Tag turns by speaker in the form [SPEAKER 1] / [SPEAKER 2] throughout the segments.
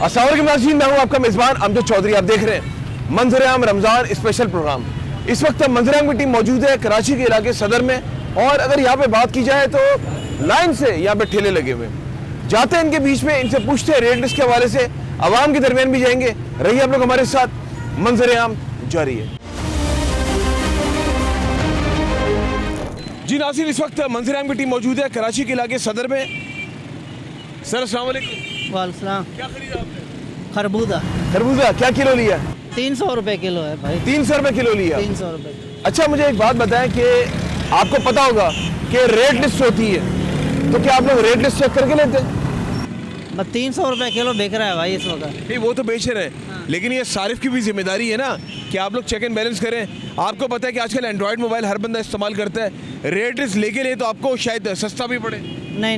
[SPEAKER 1] अस्सलाम वालेकुम नाज़रीन, मैं हूं आपका मेज़बान अमजद चौधरी। आप देख रहे हैं मंजर आम रमज़ान स्पेशल प्रोग्राम। इस वक्त मंजर आम की टीम मौजूद है कराची के इलाके सदर में, और अगर यहाँ पे बात की जाए तो लाइन से यहाँ पे ठेले लगे हुए जाते हैं। इनके बीच में इनसे पूछते हैं रेट लिस्ट के हवाले से, आवाम के दरमियान भी जाएंगे। रहिए आप लोग हमारे साथ, मंजर आम जारी है। जी नाज़रीन, इस वक्त मंजर आम की टीम मौजूद है कराची के इलाके सदर में। सर अस्सलाम वालेकुम।
[SPEAKER 2] वालेकुम।
[SPEAKER 1] क्या खरीदा आपने?
[SPEAKER 2] खरबूजा
[SPEAKER 1] खरबूजा क्या किलो लिया?
[SPEAKER 2] 300 रुपए किलो है भाई।
[SPEAKER 1] 300 रुपए किलो लिया।
[SPEAKER 2] 300 रुपए।
[SPEAKER 1] अच्छा, मुझे एक बात बताएं कि आपको पता होगा कि रेट लिस्ट होती है, तो क्या आप लोग रेट लिस्ट चेक करके लेते हैं?
[SPEAKER 2] बस 300 रुपए किलो बिक रहा है भाई इस वक्त।
[SPEAKER 1] नहीं, वो तो बेच रहे हैं, लेकिन ये सारिफ की भी जिम्मेदारी है ना कि आप लोग चेक एंड बैलेंस करें। आपको पता है कि आजकल एंड्रॉयड मोबाइल हर बंदा इस्तेमाल करता है। रेट लिस्ट लेके ले तो आपको शायद सस्ता भी पड़े।
[SPEAKER 2] नहीं,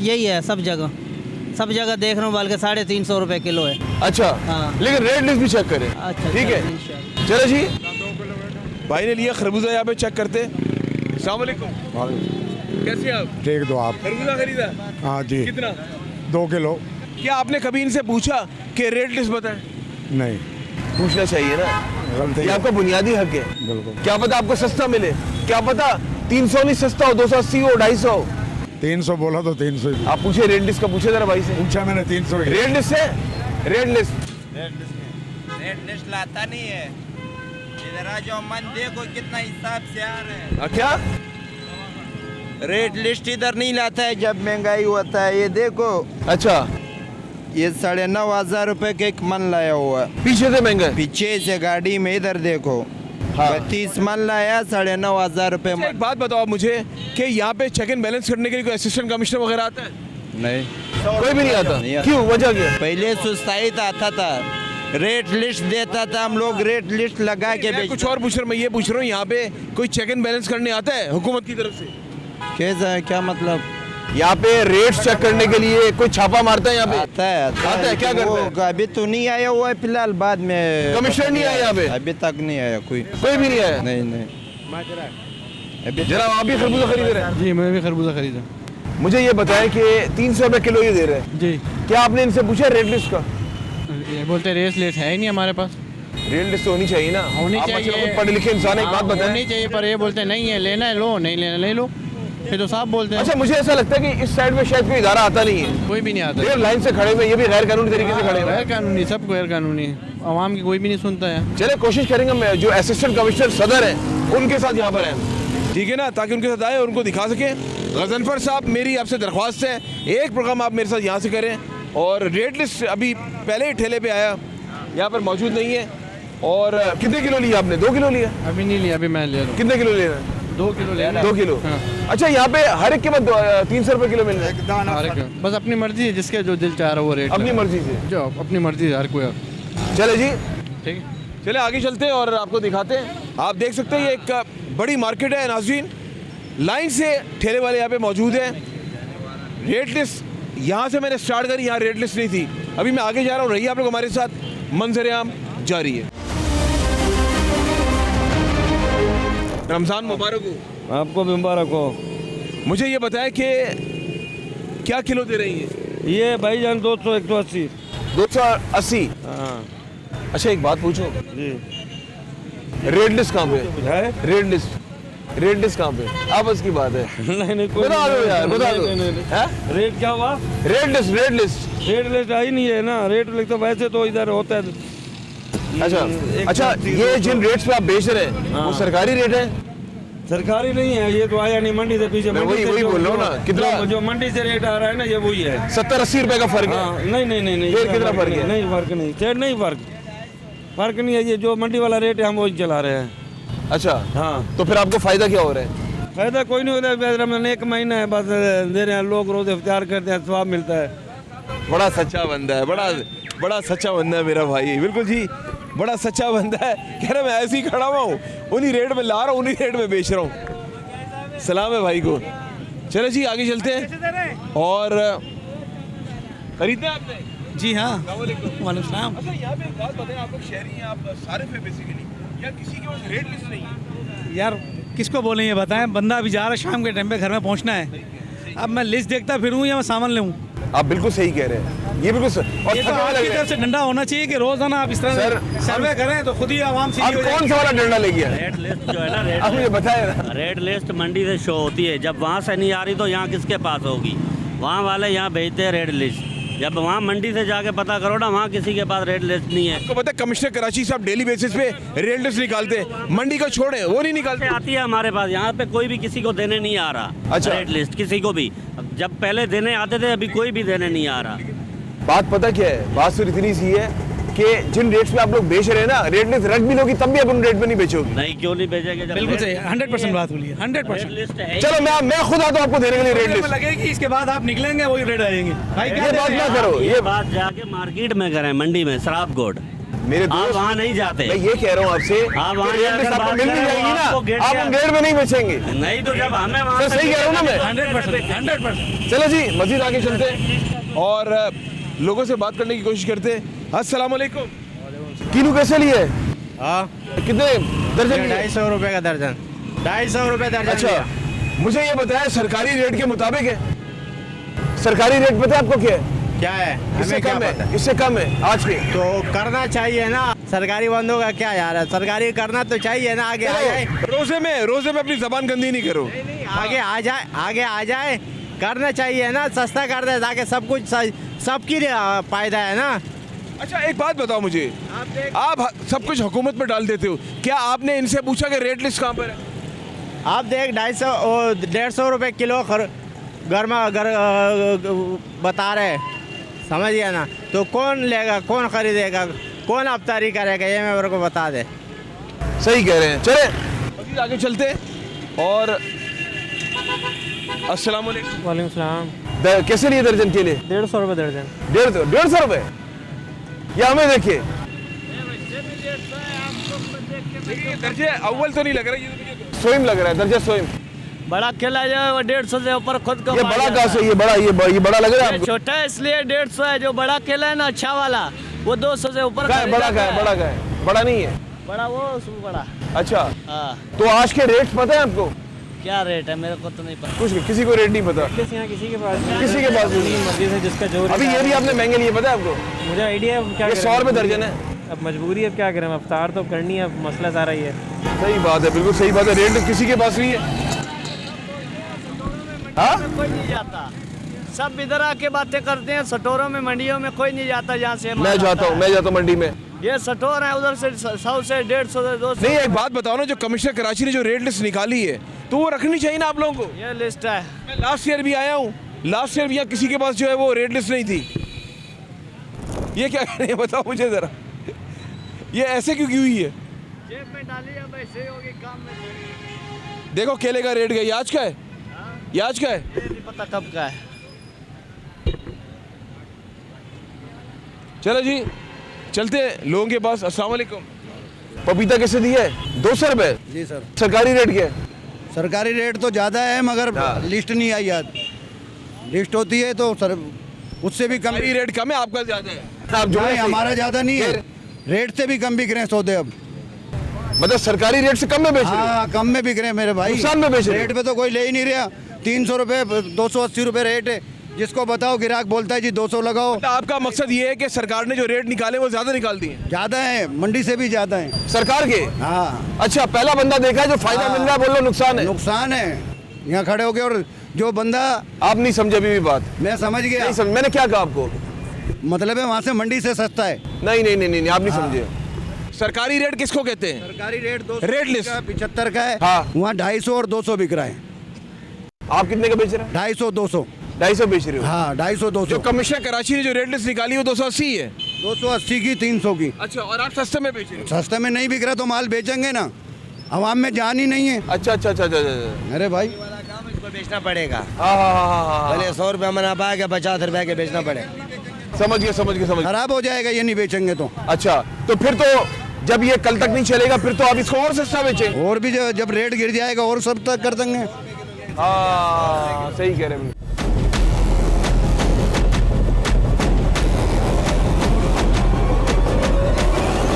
[SPEAKER 2] यही है सब जगह देख रहा हूँ, बल्कि 350 रुपए किलो है।
[SPEAKER 1] अच्छा,
[SPEAKER 2] हाँ।
[SPEAKER 1] लेकिन रेट लिस्ट भी चेक करें।
[SPEAKER 2] अच्छा,
[SPEAKER 1] ठीक है,
[SPEAKER 2] इंशाल्लाह।
[SPEAKER 1] चलो जी। भाई ने लिया खरबूजा, यहाँ पे चेक करते। अस्सलाम वालेकुम। कैसे हैं आप?
[SPEAKER 3] ठीक दो आप।
[SPEAKER 1] खरबूजा खरीदा?
[SPEAKER 3] हाँ जी।
[SPEAKER 1] कितना?
[SPEAKER 3] 2 किलो।
[SPEAKER 1] क्या आपने कभी इनसे पूछा कि रेट लिस्ट बताएं?
[SPEAKER 3] नहीं,
[SPEAKER 1] पूछना चाहिए ना,
[SPEAKER 3] गलती
[SPEAKER 1] ये आपका बुनियादी हक है।
[SPEAKER 3] बिल्कुल।
[SPEAKER 1] क्या पता आपको सस्ता मिले, क्या पता 300 नहीं सस्ता हो, 280 हो, 250।
[SPEAKER 3] 300 बोला तो 300 ही।
[SPEAKER 1] आप पूछे रेट लिस्ट का, पूछे जरा भाई से।
[SPEAKER 3] पूछा मैंने 300 ही।
[SPEAKER 1] रेट लिस्ट है, रेट लिस्ट।
[SPEAKER 4] रेट लिस्ट लाता नहीं है। इधर आ जाओ, मन देखो कितना हिसाब से आ रहा है।
[SPEAKER 1] क्या
[SPEAKER 4] रेट लिस्ट इधर नहीं लाता है जब महंगाई होता है। ये देखो,
[SPEAKER 1] अच्छा,
[SPEAKER 4] ये 9,500 रुपए का एक मन लाया हुआ है।
[SPEAKER 1] पीछे से महंगा है।
[SPEAKER 4] पीछे से गाड़ी में इधर देखो,
[SPEAKER 1] हाँ।
[SPEAKER 4] 32 मन लाया, 9,500 रुपए
[SPEAKER 1] अच्छा, एक
[SPEAKER 4] मन।
[SPEAKER 1] बात बताओ मुझे कि यहाँ पे चेक एंड बैलेंस करने के लिए कोई असिस्टेंट कमिश्नर वगैरह आता है?
[SPEAKER 4] नहीं,
[SPEAKER 1] कोई भी नहीं आता।
[SPEAKER 4] नहीं आता।
[SPEAKER 1] क्यों, वजह क्या है?
[SPEAKER 4] पहले सुस्ताई तो आता था, रेट लिस्ट देता था, हम लोग रेट लिस्ट लगा के
[SPEAKER 1] मैं कुछ
[SPEAKER 4] बेचते।
[SPEAKER 1] और पूछ रहा हूँ, मैं ये पूछ रहा हूँ, यहाँ पे कोई चेक एंड बैलेंस करने आता है हुकूमत की तरफ से?
[SPEAKER 4] कैसा है, क्या मतलब?
[SPEAKER 1] यहाँ पे रेट चेक करने के लिए कोई छापा मारता है यहाँ पे?
[SPEAKER 4] आता है,
[SPEAKER 1] आता है, क्या करता है?
[SPEAKER 4] वो अभी तो नहीं आया हुआ है फिलहाल, बाद में।
[SPEAKER 1] कमिश्नर नहीं आया यहाँ पे?
[SPEAKER 4] अभी तक नहीं आया कोई।
[SPEAKER 1] कोई भी नहीं आया।
[SPEAKER 4] नहीं। अभी
[SPEAKER 1] जरा आप भी खरबूजा खरीद रहे हैं?
[SPEAKER 5] जी, मैं भी खरबूजा खरीदा।
[SPEAKER 1] मुझे ये बताएं कि 300 रुपए किलो ये दे रहे हैं,
[SPEAKER 5] जी,
[SPEAKER 1] क्या आपने इनसे पूछा रेट लिस्ट का?
[SPEAKER 5] ये बोलते रेस लेट है ही नहीं हमारे पास।
[SPEAKER 1] रेट लिस्ट तो होनी चाहिए ना।
[SPEAKER 5] होनी
[SPEAKER 1] आप
[SPEAKER 5] चाहिए।
[SPEAKER 1] मतलब पढ़े लिखे इंसान है, एक बात
[SPEAKER 5] हाँ,
[SPEAKER 1] बताएं।
[SPEAKER 5] होनी चाहिए, पर ये बोलते नहीं है, लेना है लो, नहीं लेना नहीं लो, फिर तो साफ बोलते हैं।
[SPEAKER 1] अच्छा, मुझे ऐसा लगता है कि इस साइड में शायद कोई इदारा आता नहीं है।
[SPEAKER 5] कोई भी नहीं आता।
[SPEAKER 1] ये लाइन से खड़े हुए, ये भी गैर कानूनी तरीके से खड़े हुए हैं।
[SPEAKER 5] गैर कानूनी, सब गैर कानूनी है। आवाम की कोई भी नहीं सुनता है।
[SPEAKER 1] चले कोशिश करेंगे, मैं जो असिस्टेंट कमिश्नर सदर है उनके साथ यहाँ पर हैं, ठीक है ना, ताकि उनके साथ आए और उनको दिखा सके। गजनफर साहब, मेरी आपसे दरख्वास्त है, एक प्रोग्राम आप मेरे साथ यहाँ से करें। और रेट लिस्ट अभी पहले ही ठेले पे आया, यहाँ पर मौजूद नहीं है। और कितने किलो लिया आपने? 2 किलो लिया?
[SPEAKER 5] अभी नहीं लिया, अभी मैं ले रहा हूँ।
[SPEAKER 1] कितने किलो ले रहे हैं?
[SPEAKER 5] 2 किलो लेना।
[SPEAKER 1] 2 किलो।
[SPEAKER 5] हाँ।
[SPEAKER 1] अच्छा, यहाँ पे हर एक के बाद 300 रुपए किलो मिल रहा है?
[SPEAKER 5] हर एक बस अपनी मर्जी है, जिसके जो दिल चाह रहा है वो रेट
[SPEAKER 1] अपनी
[SPEAKER 5] लगा।
[SPEAKER 1] मर्जी से।
[SPEAKER 5] जो अपनी मर्जी है हर कोई।
[SPEAKER 1] चले जी,
[SPEAKER 5] ठीक है,
[SPEAKER 1] चले आगे चलते हैं और आपको दिखाते हैं। आप देख सकते हैं ये एक बड़ी मार्केट है नाज़रीन, लाइन से ठेले वाले यहाँ पे मौजूद हैं। रेट लिस्ट यहाँ से मैंने स्टार्ट करी, यहाँ रेट लिस्ट नहीं थी। अभी मैं आगे जा रहा हूँ, रहिए आप लोग हमारे साथ, मंजर आम जारी है। रमज़ान मुबारक हो।
[SPEAKER 6] आपको भी मुबारक हो।
[SPEAKER 1] मुझे ये बताया कि क्या किलो दे रही है?
[SPEAKER 6] ये भाईजान 200 180।
[SPEAKER 1] 280।
[SPEAKER 6] हाँ
[SPEAKER 1] अच्छा, एक बात पूछो,
[SPEAKER 6] जी।
[SPEAKER 1] रेट लिस्ट कहाँ पे
[SPEAKER 6] है?
[SPEAKER 1] रेट लिस्ट कहाँ पे? आपस की बात है,
[SPEAKER 6] नहीं कोई
[SPEAKER 1] बता दो यार, बता दो।
[SPEAKER 6] नहीं।
[SPEAKER 1] हैं?
[SPEAKER 6] रेट क्या हुआ?
[SPEAKER 1] Rate list.
[SPEAKER 6] रेट लिस्ट आई नहीं है ना। रेट लिस्ट तो वैसे तो इधर होता है।
[SPEAKER 1] अच्छा, ये जिन रेट्स पे आप बेच रहे हैं वो सरकारी रेट है?
[SPEAKER 6] सरकारी नहीं है, ये तो आया नहीं मंडी से पीछे।
[SPEAKER 1] मैं
[SPEAKER 6] मंडी से
[SPEAKER 1] वही
[SPEAKER 6] जो-
[SPEAKER 1] बोल रहा हूँ ना, कितना?
[SPEAKER 6] जो मंडी से रेट आ रहा है ना, ये वही है।
[SPEAKER 1] 70-80 रुपए का फर्क
[SPEAKER 6] हाँ,
[SPEAKER 1] है।
[SPEAKER 6] नहीं
[SPEAKER 1] फिर कितना फर्क है?
[SPEAKER 6] नहीं फर्क नहीं, सेठ नहीं फर्क नहीं है। ये जो मंडी वाला रेट है हम वही चला रहे हैं।
[SPEAKER 1] अच्छा,
[SPEAKER 6] हाँ,
[SPEAKER 1] तो फिर आपको फायदा क्या हो रहा है?
[SPEAKER 6] फायदा कोई नहीं होता है। रमजान 1 महीना है बस दे रहे हैं लोग, रोज इफ्तार करते हैं, स्वाब मिलता है।
[SPEAKER 1] बड़ा सच्चा बंदा है, बड़ा सच्चा बंदा है मेरा भाई, बिल्कुल जी, बड़ा सच्चा बंदा है। कह रहा मैं ऐसे ही खड़ा हुआ हूँ, उन्हीं रेट में ला रहा हूँ, उन्हीं रेट में बेच रहा हूँ। सलाम है भाई को। चलो जी, आगे चलते हैं। और खरीदते हैं आपने?
[SPEAKER 2] जी हाँ।
[SPEAKER 1] वालेकुम सलाम। अच्छा, यहाँ पे एक बात बताएं, आप लोग शहरी हैं, आप सारिफ हैं बेसिकली, या किसी के पास रेट लिस्ट नहीं है?
[SPEAKER 7] यार किसको बोलें ये बताएं, बंदा अभी जा रहा है, शाम के टाइम पे घर में पहुंचना है। अब मैं लिस्ट देखता फिरूं या मैं सामान लूं?
[SPEAKER 1] आप बिल्कुल सही कह रहे हैं। ये बिल्कुल और
[SPEAKER 7] ये तो
[SPEAKER 1] थके हुए
[SPEAKER 7] आपकी
[SPEAKER 1] लग रहे
[SPEAKER 7] तरफ से डंडा होना चाहिए कि रोजाना आप इस तरह
[SPEAKER 1] सर,
[SPEAKER 7] से सर्वे करें तो खुद ही आवाम से
[SPEAKER 1] हैं। आप कौन सा वाला डंडा ले गया?
[SPEAKER 8] रेड लिस्ट जो है ना,
[SPEAKER 1] आप मुझे बताए ना।
[SPEAKER 8] रेड लिस्ट मंडी से शो होती है। जब वहाँ से नहीं आ रही तो यहाँ किसके पास होगी? वहाँ वाले यहाँ भेजते हैं रेड लिस्ट। जब वहाँ मंडी से जाके पता करो ना, वहाँ किसी के पास रेड लिस्ट नहीं है।
[SPEAKER 1] आपको पता है कमिश्नर कराची साहब डेली बेसिस पे रेड लिस्ट निकालते हैं, मंडी को छोड़े वो नहीं निकालते।
[SPEAKER 8] आती है हमारे पास, यहाँ पे कोई भी किसी को देने नहीं आ रहा।
[SPEAKER 1] अच्छा।
[SPEAKER 8] रेड लिस्ट किसी को भी, जब पहले देने आते थे, अभी कोई भी देने नहीं आ रहा।
[SPEAKER 1] बात पता क्या है, बात सिर्फ इतनी सी है कि जिन रेट्स पे आप लोग बेच रहे हैं ना, रेट लिस्ट रख भी लोगी तब भी अपन रेट पे नहीं बेचोगे।
[SPEAKER 8] नहीं, क्यों नहीं बेचेंगे? जब
[SPEAKER 7] बिल्कुल
[SPEAKER 8] रेड-
[SPEAKER 7] सही, 100% बात बोली है, 100%।
[SPEAKER 8] लिस्ट है।
[SPEAKER 1] चलो मैं खुद आता हूँ आपको देने के लिए रेट लिस्ट।
[SPEAKER 7] लगेगी, इसके बाद आप निकलेंगे वही रेड आएंगे। भाई क्या
[SPEAKER 1] ये
[SPEAKER 7] दे
[SPEAKER 1] बात
[SPEAKER 7] रहे
[SPEAKER 1] ना
[SPEAKER 7] हैं?
[SPEAKER 1] करो,
[SPEAKER 8] ये बात जाके मार्केट में करें, मंडी में शराब गोड।
[SPEAKER 1] मेरे
[SPEAKER 8] आप
[SPEAKER 1] दोस्त
[SPEAKER 8] वहाँ नहीं जाते।
[SPEAKER 1] मैं ये कह रहा हूँ आपसे
[SPEAKER 8] आप वहाँ
[SPEAKER 1] कि रेट लिस्ट
[SPEAKER 8] जाकर
[SPEAKER 1] आपको
[SPEAKER 8] बात
[SPEAKER 1] मिल भी
[SPEAKER 8] करें,
[SPEAKER 1] जाएगी
[SPEAKER 8] आपको
[SPEAKER 1] ना,
[SPEAKER 8] गेट
[SPEAKER 1] आप
[SPEAKER 8] के-
[SPEAKER 1] हम रेट में नहीं बेचेंगे।
[SPEAKER 8] नहीं तो जब हमें वहाँ
[SPEAKER 1] सर,
[SPEAKER 8] से
[SPEAKER 1] सही कह रहा हूँ ना मैं?
[SPEAKER 7] 100%।
[SPEAKER 1] चलो जी मजीद आगे चलते हैं और लोगों से बात करने की कोशिश करते हैं। अस्सलाम वालेकुम। किलो कैसे लिए?
[SPEAKER 6] हाँ,
[SPEAKER 1] कितने दर्जन लिए?
[SPEAKER 6] 250 रुपए का दर्जन, 250 रुपए दर्जन।
[SPEAKER 1] अच्छा, मुझे ये बताया सरकारी रेट के मुताबिक है? सरकारी रेट पता है आपको क्या है?
[SPEAKER 6] क्या है?
[SPEAKER 1] इससे
[SPEAKER 6] हमें क्या
[SPEAKER 1] कम
[SPEAKER 6] पता?
[SPEAKER 1] है, इससे कम है आज के।
[SPEAKER 6] तो करना चाहिए ना, सरकारी बंदों का क्या यार है, सरकारी करना तो चाहिए ना, आगे आ जाए,
[SPEAKER 1] रोजे में अपनी जबान गंदी नहीं करो।
[SPEAKER 6] आगे आ जाए, आगे आ जाए, करना चाहिए ना, सस्ता कर दे ताकि सब कुछ सबकी फायदा है ना।
[SPEAKER 1] अच्छा एक बात बताओ मुझे, आप सब कुछ हुकूमत पर डाल देते हो, क्या आपने इनसे पूछा कि रेट लिस्ट कहाँ पर है?
[SPEAKER 6] आप देख 150 रुपए किलो गर्मा बता रहे, समझ गया ना, तो कौन लेगा, कौन खरीदेगा, कौन अफ्तारी करेगा, ये मेरे को बता दे।
[SPEAKER 1] सही कह रहे हैं। चले मज़ीद आगे चलते हैं और अस्सलाम वालेकुम।
[SPEAKER 5] वालेकुम सलाम।
[SPEAKER 1] कैसे लिए दर्जन के लिए?
[SPEAKER 5] 150 रुपये दर्जन।
[SPEAKER 1] 150 रुपए? या हमें देखिए दर्जे अव्वल तो नहीं लग रहा, ये सोइम लग रहा है, दर्जा सोइम।
[SPEAKER 2] बड़ा केला जो है वो 150 से ऊपर खुद को
[SPEAKER 1] ये बड़ा कहाँ से? ये बड़ा लग रहा है आपको?
[SPEAKER 2] छोटा है इसलिए 150 है। जो बड़ा केला है ना अच्छा वाला, वो 200 से ऊपर
[SPEAKER 1] कहाँ है? बड़ा कहाँ है? बड़ा कहाँ है? बड़ा नहीं है।
[SPEAKER 2] बड़ा वो बड़ा।
[SPEAKER 1] अच्छा,
[SPEAKER 2] हाँ,
[SPEAKER 1] तो आज के रेट पता है आपको?
[SPEAKER 2] क्या रेट है मेरे को तो नहीं पता।
[SPEAKER 1] कुछ किसी को रेट नहीं पता,
[SPEAKER 5] यहाँ किसी के पास
[SPEAKER 1] किसी के पास नहीं।
[SPEAKER 5] मर्जी से जिसका जो
[SPEAKER 1] अभी ये भी आपने महंगे लिए, पता है आपको?
[SPEAKER 5] मुझे आइडिया है क्या
[SPEAKER 1] ये 100 रुपए दर्जन है।
[SPEAKER 5] अब मजबूरी, अब क्या करें, अब अफ्तार तो करनी है, अब मसला सारा ही है।
[SPEAKER 1] सही बात है, बिल्कुल सही बात है। रेट किसी के पास नहीं है। हाँ?
[SPEAKER 2] कोई नहीं जाता, सब इधर आके बातें करते हैं। स्टोरों में, मंडियों में कोई नहीं जाता जहाँ से
[SPEAKER 1] मैं जाता हूँ मंडी में।
[SPEAKER 2] ये स्टोर है उधर से 100 से 150 से 200।
[SPEAKER 1] नहीं, एक बात बताओ ना, जो कमिश्नर कराची ने जो रेट लिस्ट निकाली है तो वो रखनी चाहिए ना आप लोगों को।
[SPEAKER 2] ये लिस्ट है।
[SPEAKER 1] मैं लास्ट ईयर भी आया हूँ, लास्ट ईयर भी यहाँ किसी के पास जो है वो रेट लिस्ट नहीं थी। ये क्या कह रहे हैं बताओ मुझे जरा, ये ऐसे क्यों की हुई है?
[SPEAKER 2] जेब में डाली अब ऐसे होगी काम में।
[SPEAKER 1] देखो केले का रेट गया, ये आज का है, ये आज का है।
[SPEAKER 2] ये नहीं पता कब का है।
[SPEAKER 1] चलो जी चलते हैं लोगों के पास। अस्सलाम वालेकुम। पपीता कैसे दिया है? 200 रुपए।
[SPEAKER 9] जी सर,
[SPEAKER 1] सरकारी रेट क्या है?
[SPEAKER 9] सरकारी रेट तो ज़्यादा है मगर
[SPEAKER 1] हाँ।
[SPEAKER 9] लिस्ट नहीं आई याद, लिस्ट होती है तो सर उससे भी कम।
[SPEAKER 1] सरकारी रेट कम है, आपका ज्यादा है। आप जो
[SPEAKER 9] नहीं,
[SPEAKER 1] है
[SPEAKER 9] हमारा ज़्यादा नहीं है, रेट से भी कम बिक रहे हैं सौदे अब।
[SPEAKER 1] मतलब सरकारी रेट से कम में बेच रहे हो?
[SPEAKER 9] हाँ, कम में बिक रहे हैं मेरे भाई,
[SPEAKER 1] नुकसान में बेच रहे हैं।
[SPEAKER 9] रेट पे तो कोई ले ही नहीं रहा। 300 रुपये, 280 रुपये रेट है, जिसको बताओ गिराक बोलता है जी 200 लगाओ।
[SPEAKER 1] मतलब आपका मकसद ये है कि सरकार ने जो रेट निकाले वो ज्यादा निकाल दिए?
[SPEAKER 9] ज़्यादा है, मंडी से भी ज़्यादा है
[SPEAKER 1] सरकार के?
[SPEAKER 9] हाँ,
[SPEAKER 1] अच्छा, पहला बंदा देखा है जो फायदा मिल रहा है, बोल लो नुकसान है।
[SPEAKER 9] नुकसान है। यहाँ खड़े हो गए और जो बंदा,
[SPEAKER 1] आप नहीं समझे अभी भी बात?
[SPEAKER 9] मैं समझ गया,
[SPEAKER 1] नहीं समझ, मैंने क्या कहा आपको?
[SPEAKER 9] मतलब है वहाँ से मंडी से सस्ता है।
[SPEAKER 1] नहीं, आप नहीं समझे। सरकारी रेट किसको कहते हैं?
[SPEAKER 9] सरकारी रेट 200
[SPEAKER 1] रेट लिस्ट
[SPEAKER 9] 75 का है।
[SPEAKER 1] हाँ।
[SPEAKER 9] वहाँ 250 और 200 बिक रहा है।
[SPEAKER 1] आप कितने का बेच रहे हैं?
[SPEAKER 9] 250 200।
[SPEAKER 1] 250 बेच रहे हो?
[SPEAKER 9] हाँ, 250
[SPEAKER 1] जो
[SPEAKER 9] 200।
[SPEAKER 1] कमिश्नर कराची ने जो रेट लिस्ट निकाली वो 280 है।
[SPEAKER 9] 280 की 300 की।
[SPEAKER 1] अच्छा, और आप सस्ते में बेच रहे हो?
[SPEAKER 9] सस्ते में नहीं बिक रहा तो माल बेचेंगे ना, आवाम में जान ही नहीं है।
[SPEAKER 1] अच्छा।
[SPEAKER 9] अरे भाई,
[SPEAKER 6] इसको बेचना पड़ेगा,
[SPEAKER 1] हाँ।
[SPEAKER 6] भले 100 रुपये मना पाएगा, 50 रुपये के बेचना पड़ेगा।
[SPEAKER 1] समझ गया।
[SPEAKER 9] खराब हो जाएगा ये नहीं बेचेंगे तो।
[SPEAKER 1] अच्छा, तो फिर तो जब ये कल तक नहीं चलेगा फिर तो आप इसको और सस्ता बेचेंगे।
[SPEAKER 9] और भी जब रेट गिर जाएगा और सब तक कर देंगे।
[SPEAKER 1] हाँ, सही कह रहे हैं।